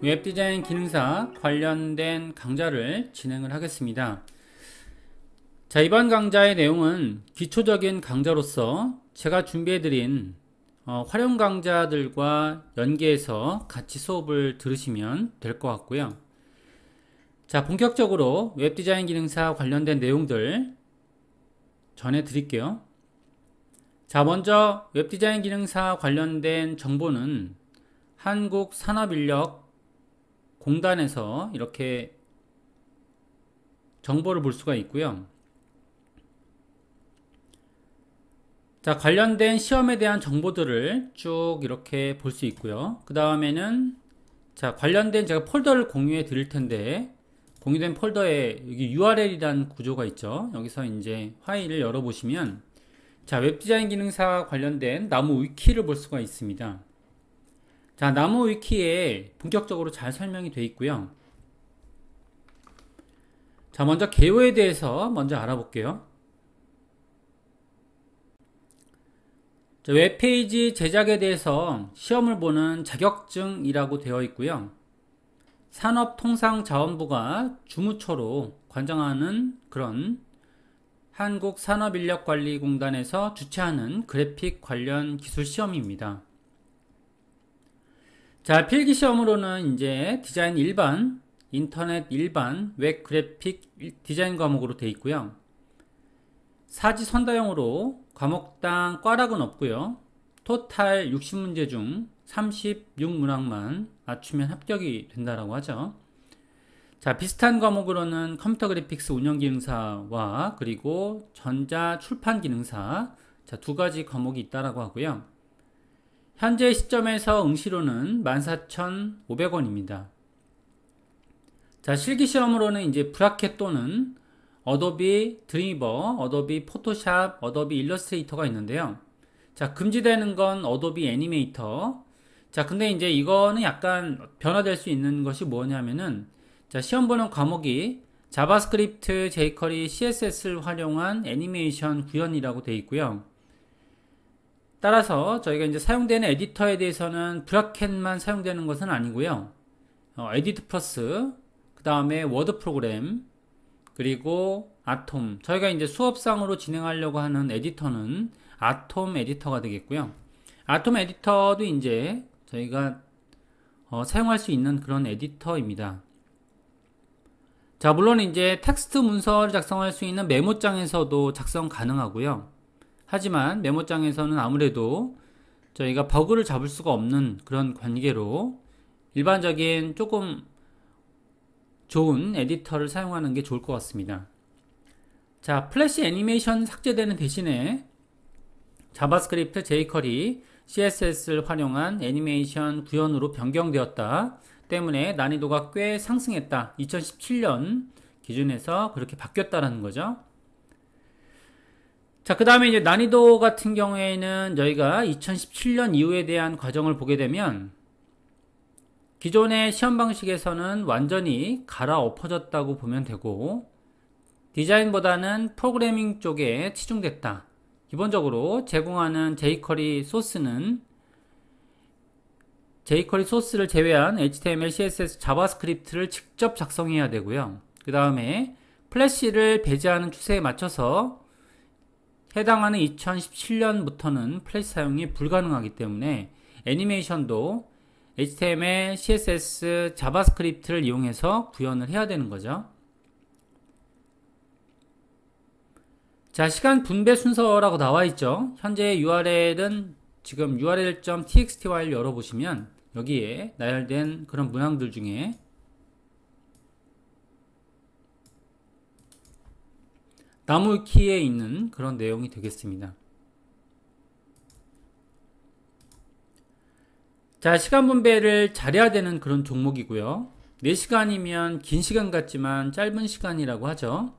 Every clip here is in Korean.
웹디자인 기능사 관련된 강좌를 진행을 하겠습니다. 자, 이번 강좌의 내용은 기초적인 강좌로서 제가 준비해드린 활용 강좌들과 연계해서 같이 수업을 들으시면 될 것 같고요. 자, 본격적으로 웹디자인 기능사 관련된 내용들 전해드릴게요. 자, 먼저 웹디자인 기능사 관련된 정보는 한국산업인력공단에서 이렇게 정보를 볼 수가 있고요. 자, 관련된 시험에 대한 정보들을 쭉 이렇게 볼 수 있고요. 그 다음에는 자, 관련된 제가 폴더를 공유해 드릴 텐데, 공유된 폴더에 여기 URL이라는 구조가 있죠. 여기서 이제 파일을 열어보시면 자, 웹디자인 기능사 관련된 나무 위키를 볼 수가 있습니다. 자, 나무 위키에 본격적으로 잘 설명이 되어 있고요. 자, 먼저 개요에 대해서 먼저 알아볼게요. 자, 웹페이지 제작에 대해서 시험을 보는 자격증이라고 되어 있고요. 산업통상자원부가 주무처로 관장하는 그런 한국산업인력관리공단에서 주최하는 그래픽 관련 기술 시험입니다. 자, 필기 시험으로는 이제 디자인 일반, 인터넷 일반, 웹 그래픽 디자인 과목으로 되어 있고요. 사지선다형으로 과목당 꽈락은 없고요. 토탈 60문제 중 36문항만 맞추면 합격이 된다라고 하죠. 자, 비슷한 과목으로는 컴퓨터 그래픽스 운영기능사와 그리고 전자 출판기능사, 자, 두 가지 과목이 있다라고 하고요. 현재 시점에서 응시료는 14,500원입니다. 자, 실기시험으로는 이제 브라켓 또는 어도비 드리버, 어도비 포토샵, 어도비 일러스트레이터가 있는데요. 자, 금지되는 건 어도비 애니메이터. 자, 근데 이제 이거는 약간 변화될 수 있는 것이 뭐냐면은 자, 시험 보는 과목이 자바스크립트, jQuery, CSS를 활용한 애니메이션 구현이라고 되어 있고요. 따라서 저희가 이제 사용되는 에디터에 대해서는 브라켓만 사용되는 것은 아니고요. 에디트 플러스, 그 다음에 워드 프로그램, 그리고 아톰. 저희가 이제 수업상으로 진행하려고 하는 에디터는 아톰 에디터가 되겠고요. 아톰 에디터도 이제 저희가 사용할 수 있는 그런 에디터입니다. 자, 물론 이제 텍스트 문서를 작성할 수 있는 메모장에서도 작성 가능하고요. 하지만 메모장에서는 아무래도 저희가 버그를 잡을 수가 없는 그런 관계로 일반적인 조금 좋은 에디터를 사용하는 게 좋을 것 같습니다. 자, 플래시 애니메이션 삭제되는 대신에 자바스크립트, jQuery, CSS를 활용한 애니메이션 구현으로 변경되었다 때문에 난이도가 꽤 상승했다. 2017년 기준에서 그렇게 바뀌었다라는 거죠. 자, 그 다음에 이제 난이도 같은 경우에는 저희가 2017년 이후에 대한 과정을 보게 되면 기존의 시험 방식에서는 완전히 갈아엎어졌다고 보면 되고 디자인보다는 프로그래밍 쪽에 치중됐다. 기본적으로 제공하는 jQuery 소스는 jQuery 소스를 제외한 HTML, CSS, 자바스크립트를 직접 작성해야 되고요. 그 다음에 플래시를 배제하는 추세에 맞춰서 해당하는 2017년부터는 플래시 사용이 불가능하기 때문에 애니메이션도 HTML, CSS, 자바스크립트를 이용해서 구현을 해야 되는 거죠. 자, 시간 분배 순서라고 나와 있죠. 현재 URL은 지금 url.txt 파일 열어보시면 여기에 나열된 그런 문항들 중에 나무 키에 있는 그런 내용이 되겠습니다. 자, 시간 분배를 잘해야 되는 그런 종목이고요. 4시간이면 긴 시간 같지만 짧은 시간이라고 하죠.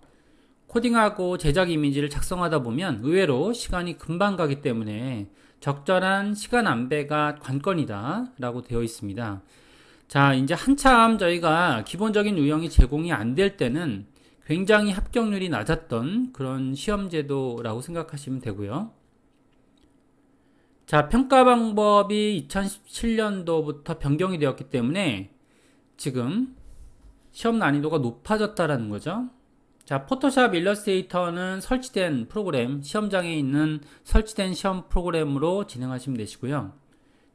코딩하고 제작 이미지를 작성하다 보면 의외로 시간이 금방 가기 때문에 적절한 시간 안배가 관건이다 라고 되어 있습니다. 자, 이제 한참 저희가 기본적인 유형이 제공이 안 될 때는 굉장히 합격률이 낮았던 그런 시험제도라고 생각하시면 되고요. 자, 평가 방법이 2017년도부터 변경이 되었기 때문에 지금 시험 난이도가 높아졌다라는 거죠. 자, 포토샵 일러스트레이터는 설치된 프로그램, 시험장에 있는 설치된 시험 프로그램으로 진행하시면 되시고요.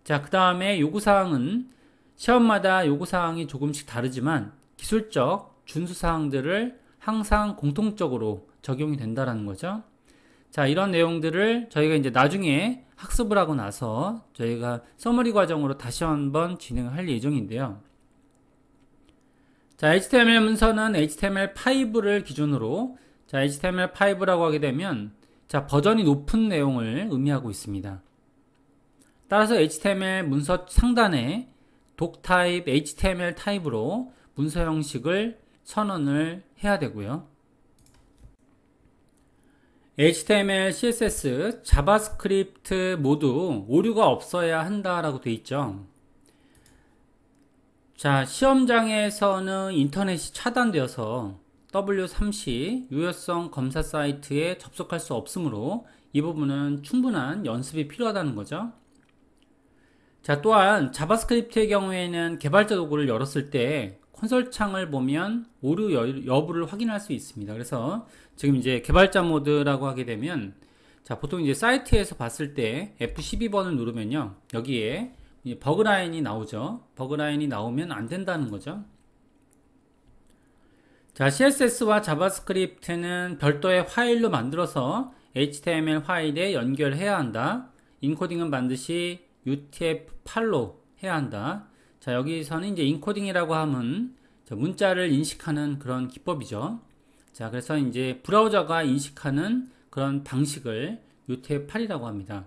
자, 그 다음에 요구사항은 시험마다 요구사항이 조금씩 다르지만 기술적 준수사항들을 항상 공통적으로 적용이 된다라는 거죠. 자, 이런 내용들을 저희가 이제 나중에 학습을 하고 나서 저희가 서머리 과정으로 다시 한번 진행을 할 예정인데요. 자, HTML 문서는 HTML5를 기준으로, 자, HTML5라고 하게 되면, 자, 버전이 높은 내용을 의미하고 있습니다. 따라서 HTML 문서 상단에 doctype HTML 타입으로 문서 형식을 선언을 해야 되고요. HTML, CSS, 자바스크립트 모두 오류가 없어야 한다라고 되어 있죠. 자, 시험장에서는 인터넷이 차단되어서 W3C 유효성 검사 사이트에 접속할 수 없으므로 이 부분은 충분한 연습이 필요하다는 거죠. 자, 또한 자바스크립트의 경우에는 개발자 도구를 열었을 때 콘솔 창을 보면 오류 여부를 확인할 수 있습니다. 그래서 지금 이제 개발자 모드라고 하게 되면, 자, 보통 이제 사이트에서 봤을 때 F12번을 누르면요, 여기에 버그라인이 나오죠. 버그라인이 나오면 안 된다는 거죠. 자, CSS와 자바스크립트는 별도의 파일로 만들어서 HTML 파일에 연결해야 한다. 인코딩은 반드시 UTF-8로 해야 한다. 자, 여기서는 이제 인코딩이라고 하면 문자를 인식하는 그런 기법이죠. 자, 그래서 이제 브라우저가 인식하는 그런 방식을 UTF-8이라고 합니다.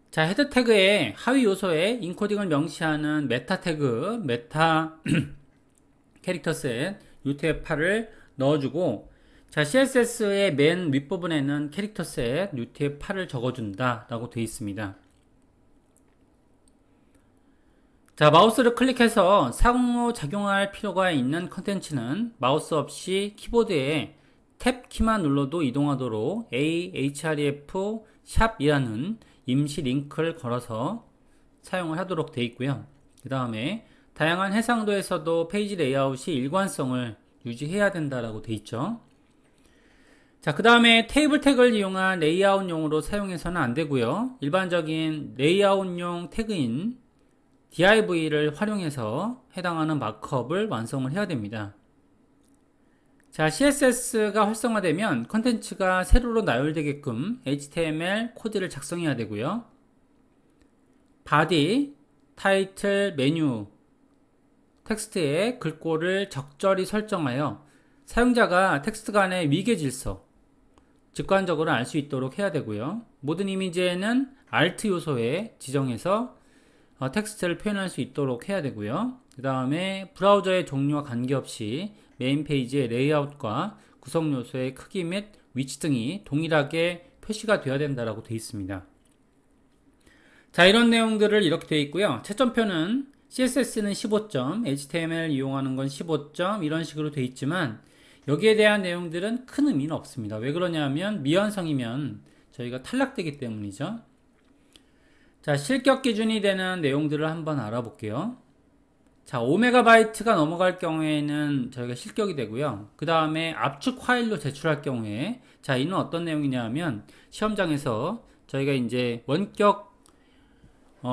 자, 헤드 태그의 하위 요소에 인코딩을 명시하는 메타 태그, 메타 캐릭터 셋 UTF-8을 넣어주고, 자, CSS의 맨 윗부분에는 캐릭터 셋 UTF-8을 적어준다 라고 되어 있습니다. 자, 마우스를 클릭해서 상호작용할 필요가 있는 컨텐츠는 마우스 없이 키보드에 탭 키만 눌러도 이동하도록 ahref 샵이라는 임시 링크를 걸어서 사용을 하도록 되어 있고요. 그 다음에 다양한 해상도에서도 페이지 레이아웃이 일관성을 유지해야 된다라고 되어 있죠. 자, 그 다음에 테이블 태그를 이용한 레이아웃용으로 사용해서는 안 되고요. 일반적인 레이아웃용 태그인 div를 활용해서 해당하는 마크업을 완성을 해야 됩니다. 자, CSS가 활성화되면 컨텐츠가 세로로 나열되게끔 HTML 코드를 작성해야 되고요. body, 타이틀, 메뉴, 텍스트의 글꼴을 적절히 설정하여 사용자가 텍스트 간의 위계 질서, 직관적으로 알 수 있도록 해야 되고요. 모든 이미지에는 Alt 요소에 지정해서 텍스트를 표현할 수 있도록 해야 되고요. 그 다음에 브라우저의 종류와 관계없이 메인 페이지의 레이아웃과 구성 요소의 크기 및 위치 등이 동일하게 표시가 되어야 된다라고 되어 있습니다. 자, 이런 내용들을 이렇게 되어 있고요. 채점표는 CSS는 15점, HTML 이용하는 건 15점 이런 식으로 되어 있지만 여기에 대한 내용들은 큰 의미는 없습니다. 왜 그러냐면 미완성이면 저희가 탈락되기 때문이죠. 자, 실격 기준이 되는 내용들을 한번 알아볼게요. 자, 5MB가 넘어갈 경우에는 저희가 실격이 되고요. 그 다음에 압축 파일로 제출할 경우에, 자, 이는 어떤 내용이냐면 시험장에서 저희가 이제 원격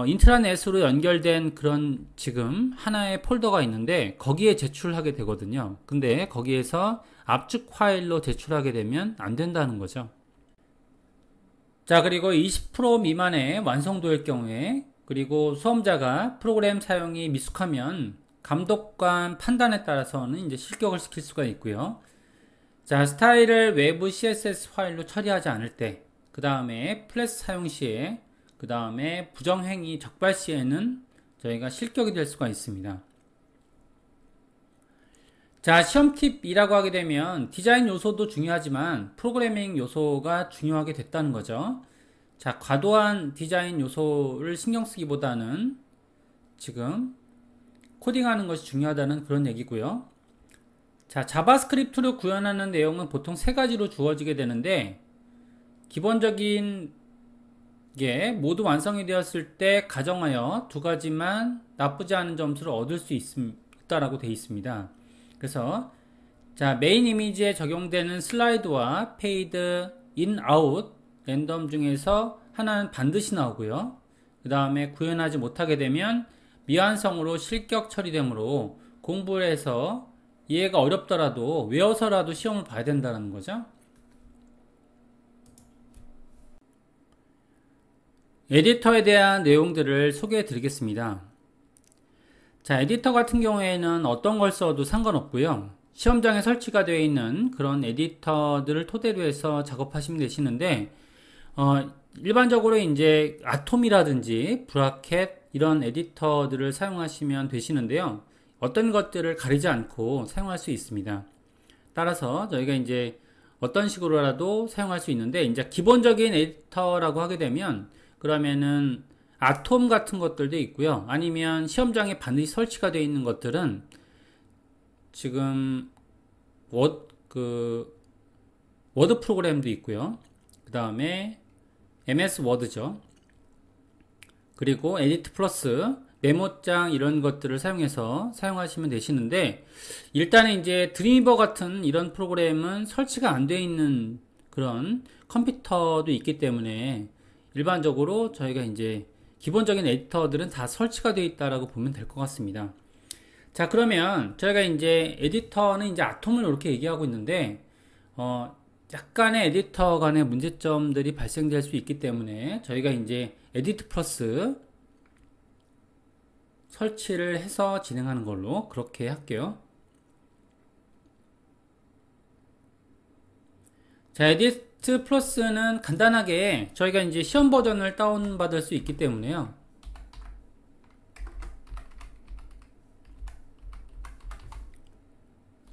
인트라넷으로 연결된 그런 지금 하나의 폴더가 있는데 거기에 제출하게 되거든요. 근데 거기에서 압축 파일로 제출하게 되면 안 된다는 거죠. 자, 그리고 20% 미만의 완성도일 경우에, 그리고 수험자가 프로그램 사용이 미숙하면 감독관 판단에 따라서는 이제 실격을 시킬 수가 있고요. 자, 스타일을 외부 CSS 파일로 처리하지 않을 때, 그 다음에 플래시 사용 시에, 그 다음에 부정행위 적발 시에는 저희가 실격이 될 수가 있습니다. 자, 시험 팁이라고 하게 되면 디자인 요소도 중요하지만 프로그래밍 요소가 중요하게 됐다는 거죠. 자, 과도한 디자인 요소를 신경 쓰기보다는 지금 코딩하는 것이 중요하다는 그런 얘기고요. 자, 자바스크립트로 구현하는 내용은 보통 세 가지로 주어지게 되는데 기본적인 게 모두 완성이 되었을 때 가정하여 두 가지만 나쁘지 않은 점수를 얻을 수 없다라고 되어 있습니다. 그래서 자, 메인 이미지에 적용되는 슬라이드와 페이드 인, 아웃, 랜덤 중에서 하나는 반드시 나오고요. 그 다음에 구현하지 못하게 되면 미완성으로 실격 처리되므로 공부를 해서 이해가 어렵더라도 외워서라도 시험을 봐야 된다는 거죠. 에디터에 대한 내용들을 소개해 드리겠습니다. 자, 에디터 같은 경우에는 어떤 걸 써도 상관없고요. 시험장에 설치가 되어 있는 그런 에디터들을 토대로 해서 작업하시면 되시는데, 일반적으로 이제 아톰이라든지 브라켓 이런 에디터들을 사용하시면 되시는데요. 어떤 것들을 가리지 않고 사용할 수 있습니다. 따라서 저희가 이제 어떤 식으로라도 사용할 수 있는데, 이제 기본적인 에디터라고 하게 되면 그러면은 아톰 같은 것들도 있고요. 아니면 시험장에 반드시 설치가 되어 있는 것들은 지금 워드 프로그램도 있고요. 그 다음에 MS 워드죠. 그리고 에디트 플러스, 메모장 이런 것들을 사용해서 사용하시면 되시는데, 일단은 이제 드림위버 같은 이런 프로그램은 설치가 안 되어 있는 그런 컴퓨터도 있기 때문에 일반적으로 저희가 이제 기본적인 에디터들은 다 설치가 되어 있다라고 보면 될 것 같습니다. 자, 그러면 저희가 이제 에디터는 이제 아톰을 이렇게 얘기하고 있는데, 약간의 에디터 간의 문제점들이 발생될 수 있기 때문에 저희가 이제 에디트 플러스 설치를 해서 진행하는 걸로 그렇게 할게요. 자, 에디트 플러스는 간단하게 저희가 이제 시험 버전을 다운받을 수 있기 때문에요.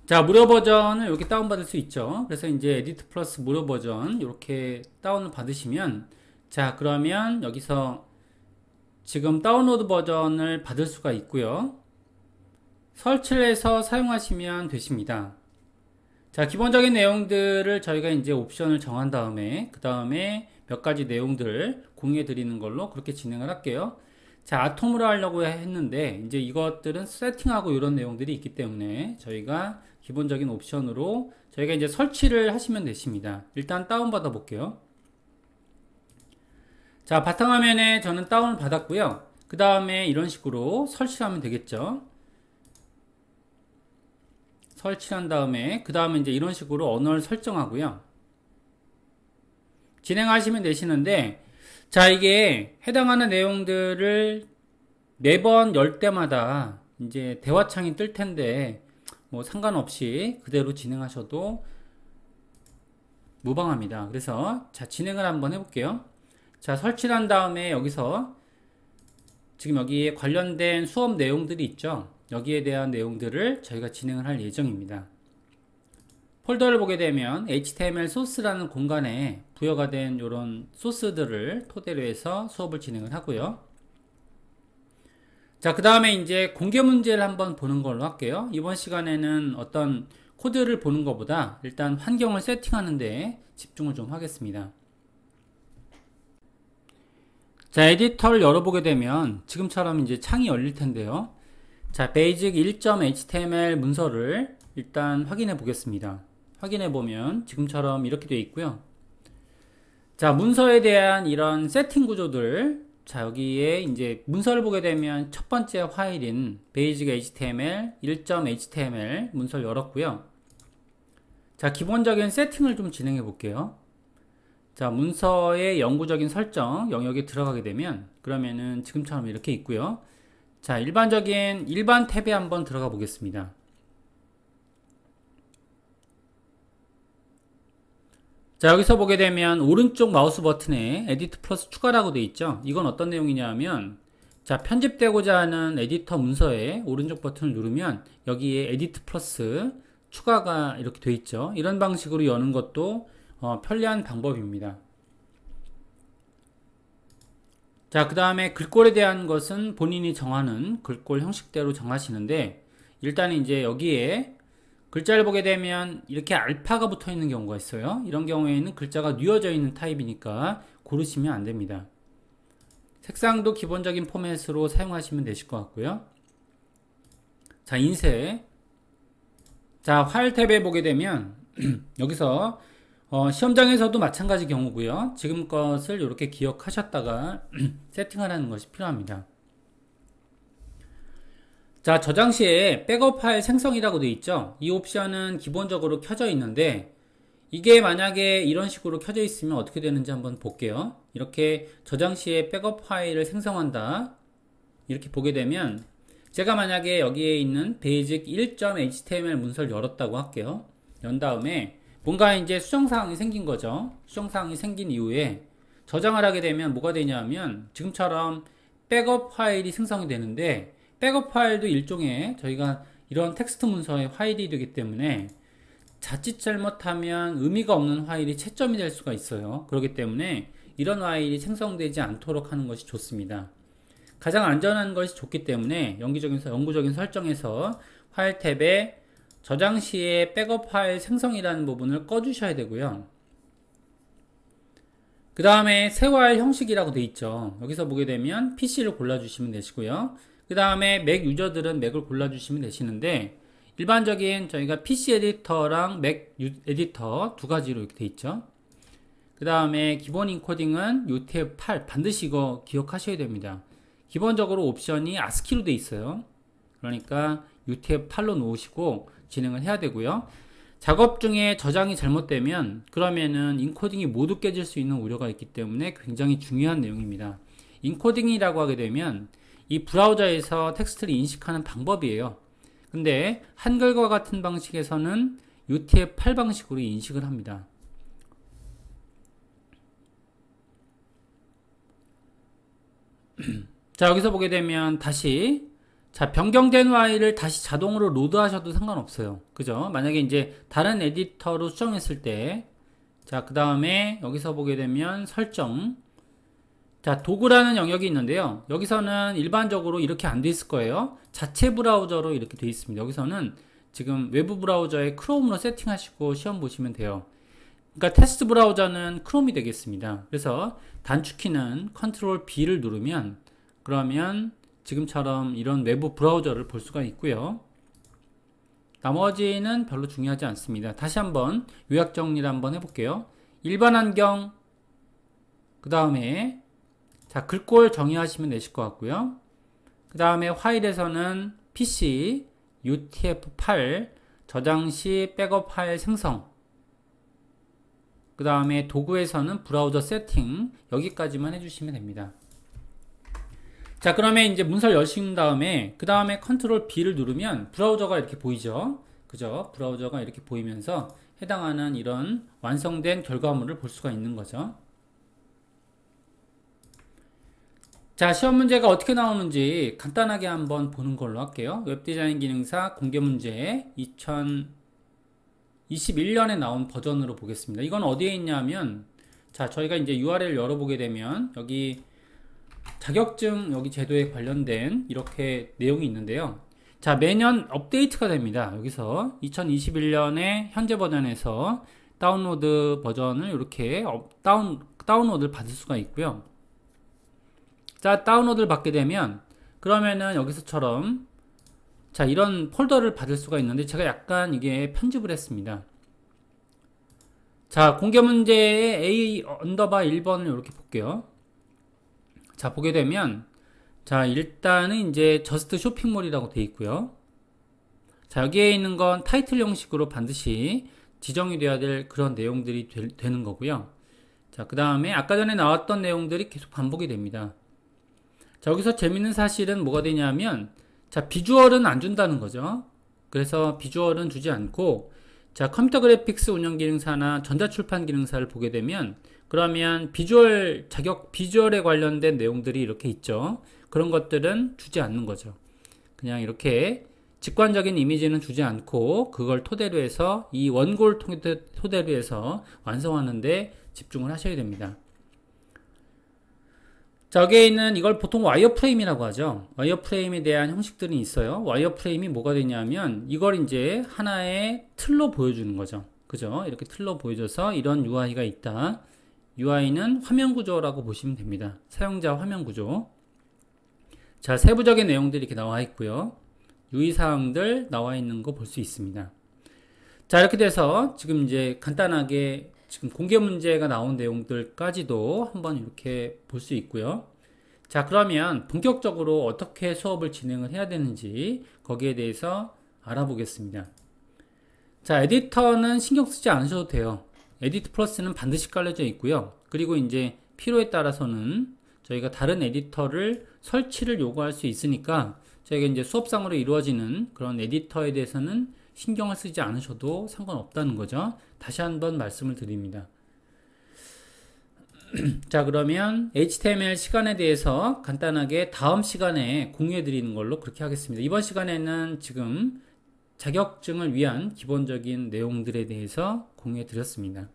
자, 무료 버전을 이렇게 다운받을 수 있죠. 그래서 이제 에디트 플러스 무료 버전 이렇게 다운을 받으시면, 자, 그러면 여기서 지금 다운로드 버전을 받을 수가 있고요. 설치를 해서 사용하시면 되십니다. 자, 기본적인 내용들을 저희가 이제 옵션을 정한 다음에 그 다음에 몇 가지 내용들을 공유해 드리는 걸로 그렇게 진행을 할게요. 자, 아톰으로 하려고 했는데 이제 이것들은 세팅하고 이런 내용들이 있기 때문에 저희가 기본적인 옵션으로 저희가 이제 설치를 하시면 되십니다. 일단 다운받아 볼게요. 자, 바탕화면에 저는 다운을 받았고요. 그 다음에 이런 식으로 설치하면 되겠죠. 설치한 다음에 그 다음에 이제 이런 식으로 언어를 설정하고요. 진행하시면 되시는데, 자, 이게 해당하는 내용들을 매번 열 때마다 이제 대화창이 뜰 텐데 뭐 상관없이 그대로 진행하셔도 무방합니다. 그래서 자, 진행을 한번 해볼게요. 자, 설치를 한 다음에 여기서 지금 여기에 관련된 수업 내용들이 있죠. 여기에 대한 내용들을 저희가 진행을 할 예정입니다. 폴더를 보게 되면 HTML 소스라는 공간에 부여가 된 이런 소스들을 토대로 해서 수업을 진행을 하고요. 자, 그 다음에 이제 공개 문제를 한번 보는 걸로 할게요. 이번 시간에는 어떤 코드를 보는 것보다 일단 환경을 세팅하는 데 집중을 좀 하겠습니다. 자, 에디터를 열어보게 되면 지금처럼 이제 창이 열릴 텐데요. 자, 베이직 1.html 문서를 일단 확인해 보겠습니다. 확인해 보면 지금처럼 이렇게 되어 있고요. 자, 문서에 대한 이런 세팅 구조들, 자, 여기에 이제 문서를 보게 되면 첫 번째 파일인 베이직 html 1.html 문서를 열었고요. 자, 기본적인 세팅을 좀 진행해 볼게요. 자, 문서의 영구적인 설정 영역에 들어가게 되면 그러면은 지금처럼 이렇게 있고요. 자, 일반 탭에 한번 들어가 보겠습니다. 자, 여기서 보게 되면 오른쪽 마우스 버튼에 에디트 플러스 추가라고 되어 있죠. 이건 어떤 내용이냐 하면, 자, 편집되고자 하는 에디터 문서에 오른쪽 버튼을 누르면 여기에 에디트 플러스 추가가 이렇게 되어 있죠. 이런 방식으로 여는 것도 편리한 방법입니다. 자, 그 다음에 글꼴에 대한 것은 본인이 정하는 글꼴 형식대로 정하시는데, 일단 이제 여기에 글자를 보게 되면 이렇게 알파가 붙어 있는 경우가 있어요. 이런 경우에는 글자가 뉘어져 있는 타입이니까 고르시면 안 됩니다. 색상도 기본적인 포맷으로 사용하시면 되실 것 같고요. 자, 인쇄. 자, 파일 탭에 보게 되면 여기서 시험장에서도 마찬가지 경우고요. 지금 것을 이렇게 기억하셨다가 세팅을 하는 것이 필요합니다. 자, 저장 시에 백업 파일 생성이라고 되어 있죠. 이 옵션은 기본적으로 켜져 있는데 이게 만약에 이런 식으로 켜져 있으면 어떻게 되는지 한번 볼게요. 이렇게 저장 시에 백업 파일을 생성한다 이렇게 보게 되면 제가 만약에 여기에 있는 basic 1.html 문서를 열었다고 할게요. 연 다음에 뭔가 이제 수정사항이 생긴 거죠. 수정사항이 생긴 이후에 저장을 하게 되면 뭐가 되냐면 지금처럼 백업 파일이 생성이 되는데 백업 파일도 일종의 저희가 이런 텍스트 문서의 파일이 되기 때문에 자칫 잘못하면 의미가 없는 파일이 채점이 될 수가 있어요. 그렇기 때문에 이런 파일이 생성되지 않도록 하는 것이 좋습니다. 가장 안전한 것이 좋기 때문에 영구적인 설정에서 파일 탭에 저장 시에 백업 파일 생성이라는 부분을 꺼주셔야 되고요. 그 다음에 새 파일 형식이라고 되어 있죠. 여기서 보게 되면 PC를 골라주시면 되시고요. 그 다음에 맥 유저들은 맥을 골라주시면 되시는데 일반적인 저희가 PC 에디터랑 맥 에디터 두 가지로 이렇게 되어 있죠. 그 다음에 기본 인코딩은 UTF-8 반드시 이거 기억하셔야 됩니다. 기본적으로 옵션이 ASCII로 되어 있어요. 그러니까 UTF-8로 놓으시고 진행을 해야 되고요. 작업 중에 저장이 잘못되면 그러면은 인코딩이 모두 깨질 수 있는 우려가 있기 때문에 굉장히 중요한 내용입니다. 인코딩이라고 하게 되면 이 브라우저에서 텍스트를 인식하는 방법이에요. 근데 한글과 같은 방식에서는 UTF-8 방식으로 인식을 합니다. 자, 여기서 보게 되면 다시 자, 변경된 파일을 다시 자동으로 로드하셔도 상관없어요. 그죠? 만약에 이제 다른 에디터로 수정했을 때 자, 그 다음에 여기서 보게 되면 설정 자, 도구라는 영역이 있는데요. 여기서는 일반적으로 이렇게 안 돼 있을 거예요. 자체 브라우저로 이렇게 돼 있습니다. 여기서는 지금 외부 브라우저에 크롬으로 세팅하시고 시험 보시면 돼요. 그러니까 테스트 브라우저는 크롬이 되겠습니다. 그래서 단축키는 컨트롤 B를 누르면 그러면 지금처럼 이런 외부 브라우저를 볼 수가 있고요. 나머지는 별로 중요하지 않습니다. 다시 한번 요약 정리를 한번 해볼게요. 일반 환경 그 다음에 자, 글꼴 정의하시면 되실 것 같고요. 그 다음에 파일에서는 PC, UTF-8, 저장 시 백업 파일 생성 그 다음에 도구에서는 브라우저 세팅 여기까지만 해주시면 됩니다. 자, 그러면 이제 문서를 여신 다음에 그 다음에 컨트롤 B를 누르면 브라우저가 이렇게 보이죠. 그죠? 브라우저가 이렇게 보이면서 해당하는 이런 완성된 결과물을 볼 수가 있는 거죠. 자, 시험 문제가 어떻게 나오는지 간단하게 한번 보는 걸로 할게요. 웹디자인 기능사 공개 문제 2021년에 나온 버전으로 보겠습니다. 이건 어디에 있냐면 자, 저희가 이제 URL 열어보게 되면 여기 자격증 여기 제도에 관련된 이렇게 내용이 있는데요. 자, 매년 업데이트가 됩니다. 여기서 2021년에 현재 버전에서 다운로드 버전을 이렇게 다운로드를 받을 수가 있고요. 자, 다운로드를 받게 되면 그러면은 여기서처럼 자, 이런 폴더를 받을 수가 있는데 제가 약간 이게 편집을 했습니다. 자, 공개 문제의 A 언더바 1번을 이렇게 볼게요. 자, 보게 되면 자, 일단은 이제 저스트 쇼핑몰이라고 되어 있고요. 자, 여기에 있는 건 타이틀 형식으로 반드시 지정이 돼야 될 그런 내용들이 되는 거고요. 자, 그 다음에 아까 전에 나왔던 내용들이 계속 반복이 됩니다. 자, 여기서 재밌는 사실은 뭐가 되냐면 자, 비주얼은 안 준다는 거죠. 그래서 비주얼은 주지 않고 자, 컴퓨터 그래픽스 운영 기능사나 전자출판 기능사를 보게 되면 그러면 비주얼에 관련된 내용들이 이렇게 있죠. 그런 것들은 주지 않는 거죠. 그냥 이렇게 직관적인 이미지는 주지 않고 그걸 토대로 해서 이 원고를 토대로 해서 완성하는데 집중을 하셔야 됩니다. 자, 여기에 있는 이걸 보통 와이어프레임이라고 하죠. 와이어프레임에 대한 형식들이 있어요. 와이어프레임이 뭐가 되냐면 이걸 이제 하나의 틀로 보여주는 거죠. 그죠? 이렇게 틀로 보여줘서 이런 UI가 있다. UI는 화면 구조라고 보시면 됩니다. 사용자 화면 구조. 자, 세부적인 내용들이 이렇게 나와 있고요. 유의사항들 나와 있는 거 볼 수 있습니다. 자, 이렇게 돼서 지금 이제 간단하게 지금 공개 문제가 나온 내용들까지도 한번 이렇게 볼 수 있고요. 자, 그러면 본격적으로 어떻게 수업을 진행을 해야 되는지 거기에 대해서 알아보겠습니다. 자, 에디터는 신경 쓰지 않으셔도 돼요. 에디트 플러스는 반드시 깔려져 있고요. 그리고 이제 필요에 따라서는 저희가 다른 에디터를 설치를 요구할 수 있으니까 저희가 이제 수업상으로 이루어지는 그런 에디터에 대해서는 신경을 쓰지 않으셔도 상관없다는 거죠. 다시 한번 말씀을 드립니다. 자, 그러면 HTML 시간에 대해서 간단하게 다음 시간에 공유해 드리는 걸로 그렇게 하겠습니다. 이번 시간에는 지금 자격증을 위한 기본적인 내용들에 대해서 공유해 드렸습니다.